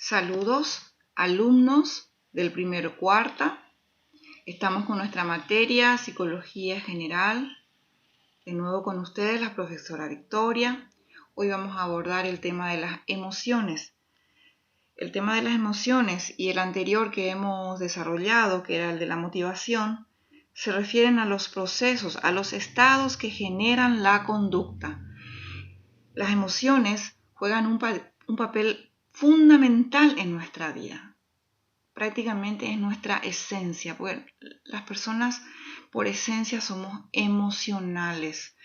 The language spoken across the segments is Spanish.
Saludos, alumnos del primer cuarta. Estamos con nuestra materia Psicología General. De nuevo con ustedes la profesora Victoria. Hoy vamos a abordar el tema de las emociones. El tema de las emociones y el anterior que hemos desarrollado, que era el de la motivación, se refieren a los procesos, a los estados que generan la conducta. Las emociones juegan un papel fundamental en nuestra vida. Prácticamente es nuestra esencia, porque las personas por esencia somos emocionales.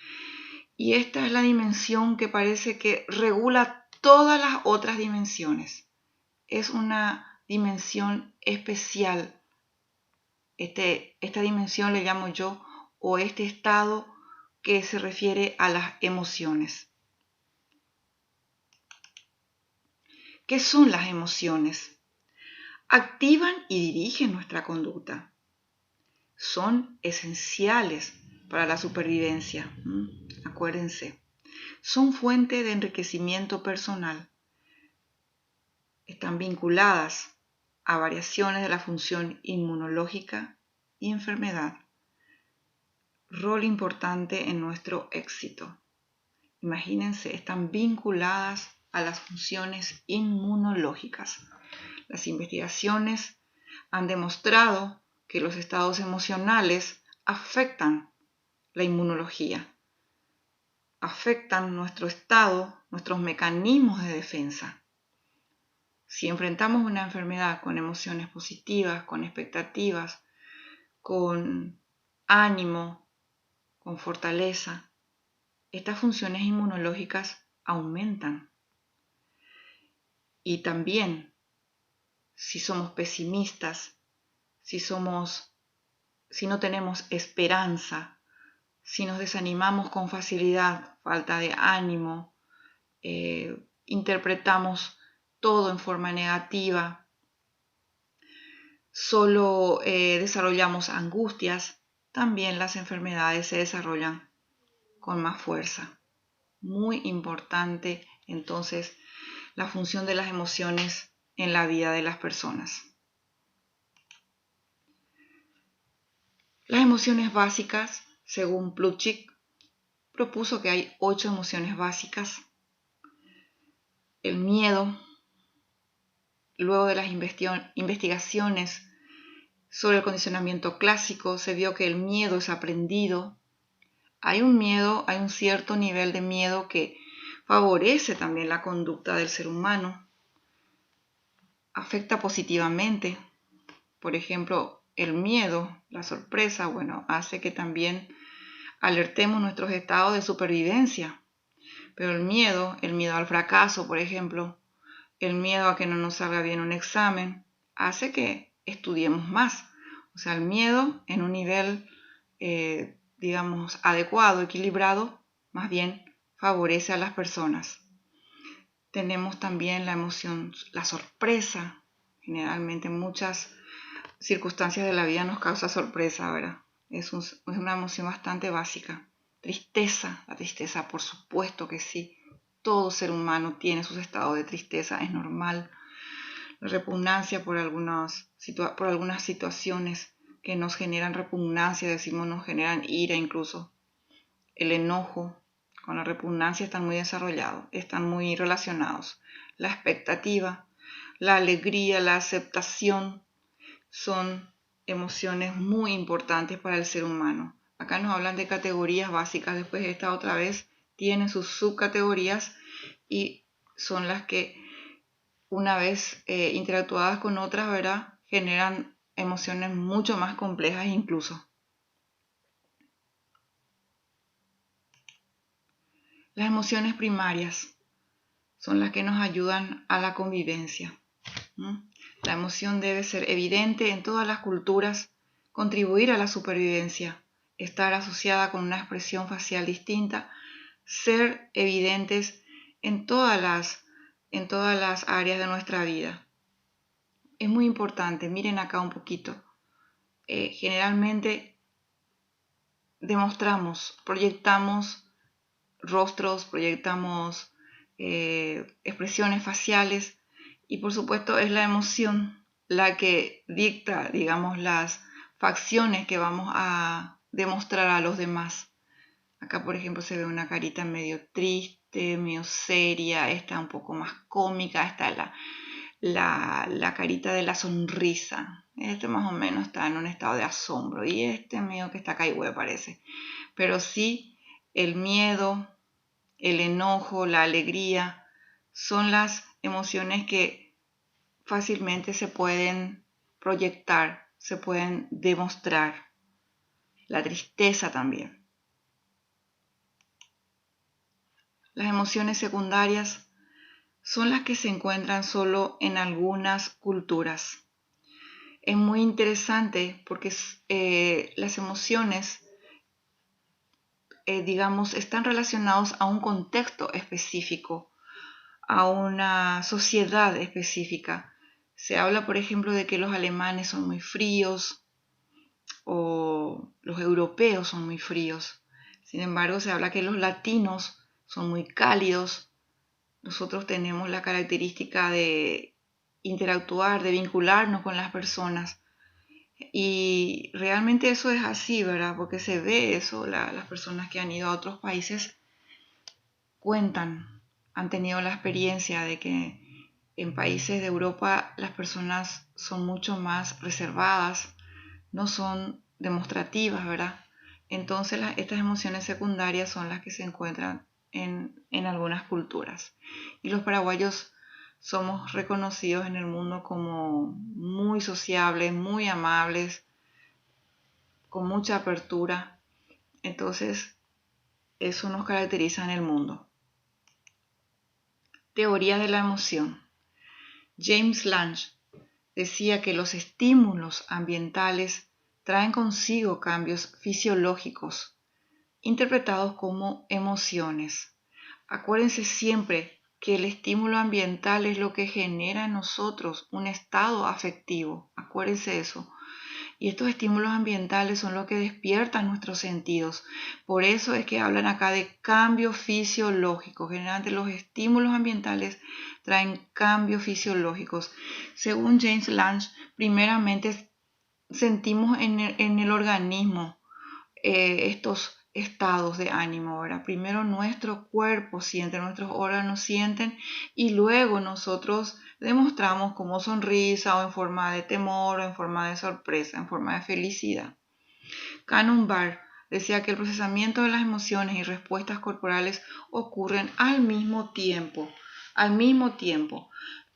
Y esta es la dimensión que parece que regula todas las otras dimensiones. Es una dimensión especial. Esta dimensión le llamo yo, o este estado que se refiere a las emociones. ¿Qué son las emociones? Activan y dirigen nuestra conducta. Son esenciales para la supervivencia. Acuérdense. Son fuente de enriquecimiento personal. Están vinculadas a variaciones de la función inmunológica y enfermedad. Rol importante en nuestro éxito. Imagínense, están vinculadas a las funciones inmunológicas. Las investigaciones han demostrado que los estados emocionales afectan la inmunología, afectan nuestro estado, nuestros mecanismos de defensa. Si enfrentamos una enfermedad con emociones positivas, con expectativas, con ánimo, con fortaleza, estas funciones inmunológicas aumentan. Y también, si somos pesimistas, si no tenemos esperanza, si nos desanimamos con facilidad, falta de ánimo, interpretamos todo en forma negativa, solo desarrollamos angustias, también las enfermedades se desarrollan con más fuerza. Muy importante entonces la función de las emociones en la vida de las personas. Las emociones básicas, según Plutchik, propuso que hay 8 emociones básicas. El miedo, luego de las investigaciones sobre el condicionamiento clásico, se vio que el miedo es aprendido. Hay un cierto nivel de miedo que favorece también la conducta del ser humano. Afecta positivamente. Por ejemplo, el miedo, la sorpresa, hace que también alertemos nuestros estados de supervivencia. Pero el miedo al fracaso, por ejemplo, el miedo a que no nos salga bien un examen, hace que estudiemos más. O sea, el miedo en un nivel, adecuado, equilibrado, más bien favorece a las personas. Tenemos también la emoción, la sorpresa. Generalmente en muchas circunstancias de la vida nos causa sorpresa, ¿verdad? Es una emoción bastante básica. Tristeza, la tristeza por supuesto que sí. Todo ser humano tiene sus estados de tristeza, es normal. La repugnancia por algunas situaciones que nos generan repugnancia, nos generan ira incluso. El enojo con la repugnancia están muy desarrollados, están muy relacionados. La expectativa, la alegría, la aceptación son emociones muy importantes para el ser humano. Acá nos hablan de categorías básicas, después esta otra vez tiene sus subcategorías y son las que una vez interactuadas con otras, ¿verdad?, generan emociones mucho más complejas incluso. Las emociones primarias son las que nos ayudan a la convivencia. La emoción debe ser evidente en todas las culturas, contribuir a la supervivencia, estar asociada con una expresión facial distinta, ser evidentes en todas las áreas de nuestra vida. Es muy importante, miren acá un poquito. Generalmente proyectamos rostros, proyectamos expresiones faciales Y por supuesto es la emoción la que dicta, digamos, las facciones que vamos a demostrar a los demás. Acá, por ejemplo, se ve una carita medio triste, medio seria, esta un poco más cómica, está la carita de la sonrisa. Este más o menos está en un estado de asombro y este medio que está caigüe parece. Pero sí, el miedo, el enojo, la alegría son las emociones que fácilmente se pueden proyectar, se pueden demostrar. La tristeza también. Las emociones secundarias son las que se encuentran solo en algunas culturas. Es muy interesante porque las emociones, digamos, están relacionados a un contexto específico, a una sociedad específica. Se habla, por ejemplo, de que los alemanes son muy fríos o los europeos son muy fríos. Sin embargo, se habla que los latinos son muy cálidos. Nosotros tenemos la característica de interactuar, de vincularnos con las personas. Y realmente eso es así, ¿verdad? Porque se ve eso, las personas que han ido a otros países cuentan, han tenido la experiencia de que en países de Europa las personas son mucho más reservadas, no son demostrativas, ¿verdad? Entonces estas emociones secundarias son las que se encuentran en algunas culturas. Y los paraguayos somos reconocidos en el mundo como muy sociables, muy amables, con mucha apertura. Entonces, eso nos caracteriza en el mundo. Teoría de la emoción. James Lange decía que los estímulos ambientales traen consigo cambios fisiológicos, interpretados como emociones. Acuérdense siempre que el estímulo ambiental es lo que genera en nosotros un estado afectivo. Acuérdense eso. Y estos estímulos ambientales son los que despiertan nuestros sentidos. Por eso es que hablan acá de cambios fisiológicos. Generalmente los estímulos ambientales traen cambios fisiológicos. Según James Lange, primeramente sentimos en el organismo estos estados de ánimo, ¿verdad? Primero nuestro cuerpo siente, nuestros órganos sienten y luego nosotros demostramos como sonrisa o en forma de temor o en forma de sorpresa, en forma de felicidad. Canon Barr decía que el procesamiento de las emociones y respuestas corporales ocurren al mismo tiempo.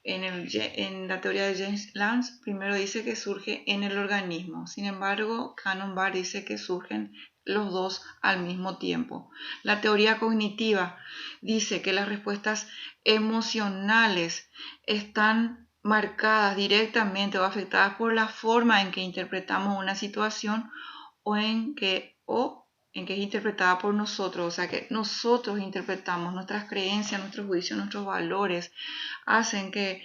En la teoría de James Lange, primero dice que surge en el organismo. Sin embargo, Canon Barr dice que surgen los dos al mismo tiempo. La teoría cognitiva dice que las respuestas emocionales están marcadas directamente o afectadas por la forma en que interpretamos una situación o en que es interpretada por nosotros, o sea que nosotros interpretamos nuestras creencias, nuestros juicios, nuestros valores, hacen que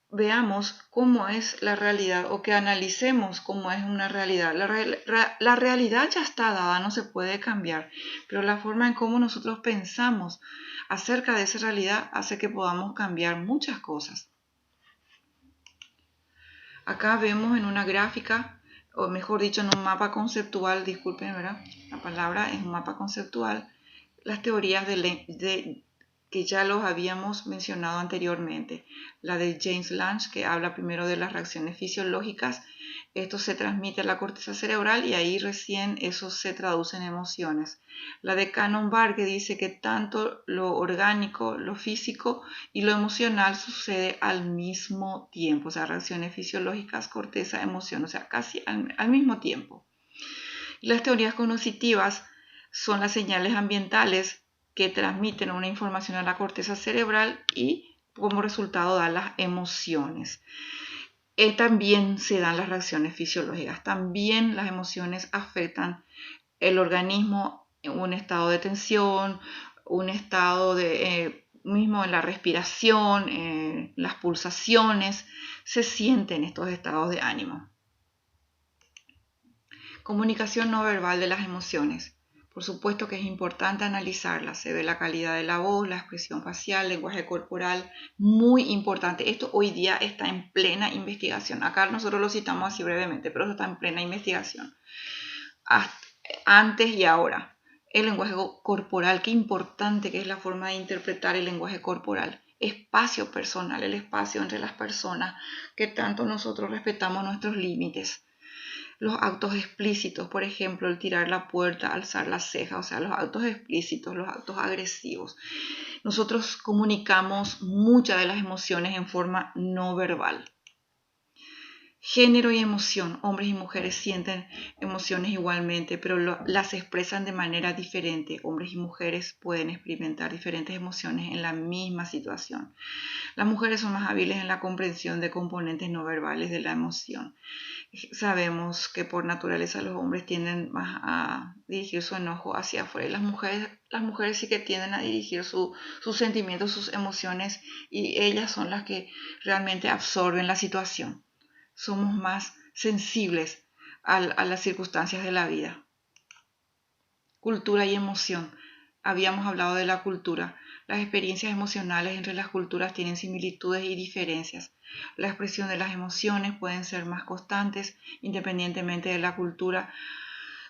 veamos cómo es la realidad o que analicemos cómo es una realidad. La realidad ya está dada, no se puede cambiar, pero la forma en cómo nosotros pensamos acerca de esa realidad hace que podamos cambiar muchas cosas. Acá vemos en una gráfica, o mejor dicho en un mapa conceptual, disculpen, ¿verdad? La palabra es un mapa conceptual, las teorías que ya los habíamos mencionado anteriormente. La de James Lange, que habla primero de las reacciones fisiológicas. Esto se transmite a la corteza cerebral y ahí recién eso se traduce en emociones. La de Canon Barr, que dice que tanto lo orgánico, lo físico y lo emocional sucede al mismo tiempo. O sea, reacciones fisiológicas, corteza, emoción, o sea, casi al mismo tiempo. Y las teorías cognitivas son las señales ambientales que transmiten una información a la corteza cerebral y como resultado dan las emociones. También se dan las reacciones fisiológicas. También las emociones afectan el organismo en un estado de tensión, un estado de mismo en la respiración, las pulsaciones, se sienten estos estados de ánimo. Comunicación no verbal de las emociones. Por supuesto que es importante analizarla. Se ve la calidad de la voz, la expresión facial, lenguaje corporal, muy importante. Esto hoy día está en plena investigación. Acá nosotros lo citamos así brevemente, pero esto está en plena investigación. Antes y ahora. El lenguaje corporal, qué importante que es la forma de interpretar el lenguaje corporal. Espacio personal, el espacio entre las personas, que tanto nosotros respetamos nuestros límites. Los actos explícitos, por ejemplo, el tirar la puerta, alzar la ceja, o sea, los actos explícitos, los actos agresivos. Nosotros comunicamos muchas de las emociones en forma no verbal. Género y emoción, hombres y mujeres sienten emociones igualmente, pero las expresan de manera diferente. Hombres y mujeres pueden experimentar diferentes emociones en la misma situación. Las mujeres son más hábiles en la comprensión de componentes no verbales de la emoción. Sabemos que por naturaleza los hombres tienden más a dirigir su enojo hacia afuera y las mujeres sí que tienden a dirigir sus sentimientos, sus emociones, y ellas son las que realmente absorben la situación. Somos más sensibles a las circunstancias de la vida. Cultura y emoción. Habíamos hablado de la cultura. Las experiencias emocionales entre las culturas tienen similitudes y diferencias. La expresión de las emociones pueden ser más constantes independientemente de la cultura.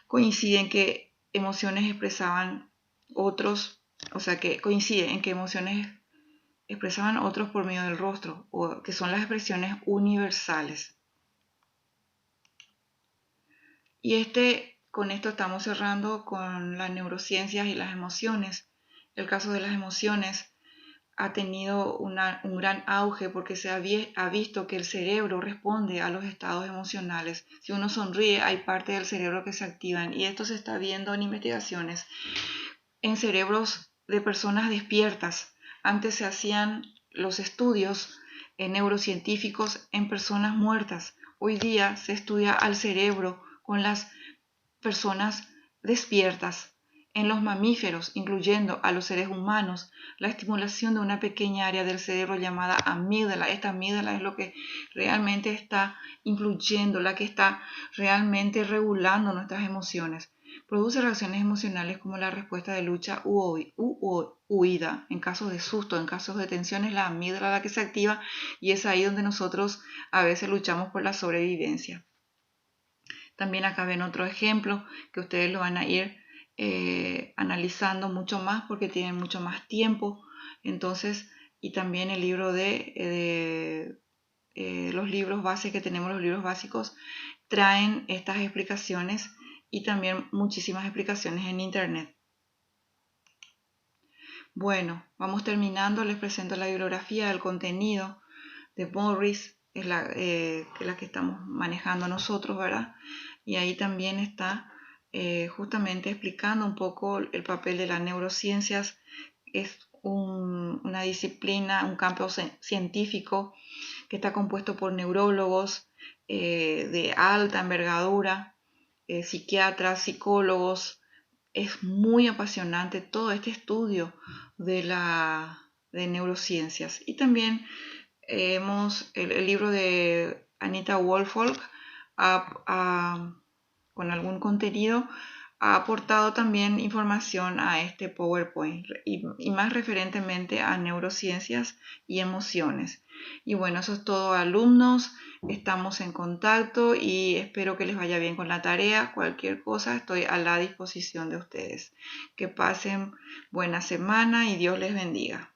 Coincide en que emociones expresaban otros, coincide en que emociones expresaban otros por medio del rostro, o que son las expresiones universales. Y con esto estamos cerrando con las neurociencias y las emociones. El caso de las emociones ha tenido un gran auge porque se ha visto que el cerebro responde a los estados emocionales. Si uno sonríe, hay parte del cerebro que se activan, y esto se está viendo en investigaciones en cerebros de personas despiertas. Antes se hacían los estudios neurocientíficos en personas muertas. Hoy día se estudia al cerebro con las personas despiertas. En los mamíferos, incluyendo a los seres humanos, la estimulación de una pequeña área del cerebro llamada amígdala. Esta amígdala es lo que realmente está influyendo, la que está realmente regulando nuestras emociones. Produce reacciones emocionales como la respuesta de lucha u huida. En casos de susto, en casos de tensión, es la amígdala la que se activa, y es ahí donde nosotros a veces luchamos por la sobrevivencia. También acá ven otro ejemplo que ustedes lo van a ir analizando mucho más porque tienen mucho más tiempo. Entonces, y también el libro los libros básicos que tenemos, los libros básicos, traen estas explicaciones y también muchísimas explicaciones en internet. Bueno, vamos terminando. Les presento la bibliografía del contenido de Morris, es la que estamos manejando nosotros, ¿verdad? Y ahí también está justamente explicando un poco el papel de las neurociencias. Es una disciplina, un campo científico que está compuesto por neurólogos de alta envergadura, psiquiatras, psicólogos. Es muy apasionante todo este estudio de neurociencias. Y también el libro de Anita Woolfolk con algún contenido ha aportado también información a este PowerPoint y más referentemente a neurociencias y emociones. Y bueno, eso es todo, alumnos. Estamos en contacto y espero que les vaya bien con la tarea. Cualquier cosa, estoy a la disposición de ustedes. Que pasen buena semana y Dios les bendiga.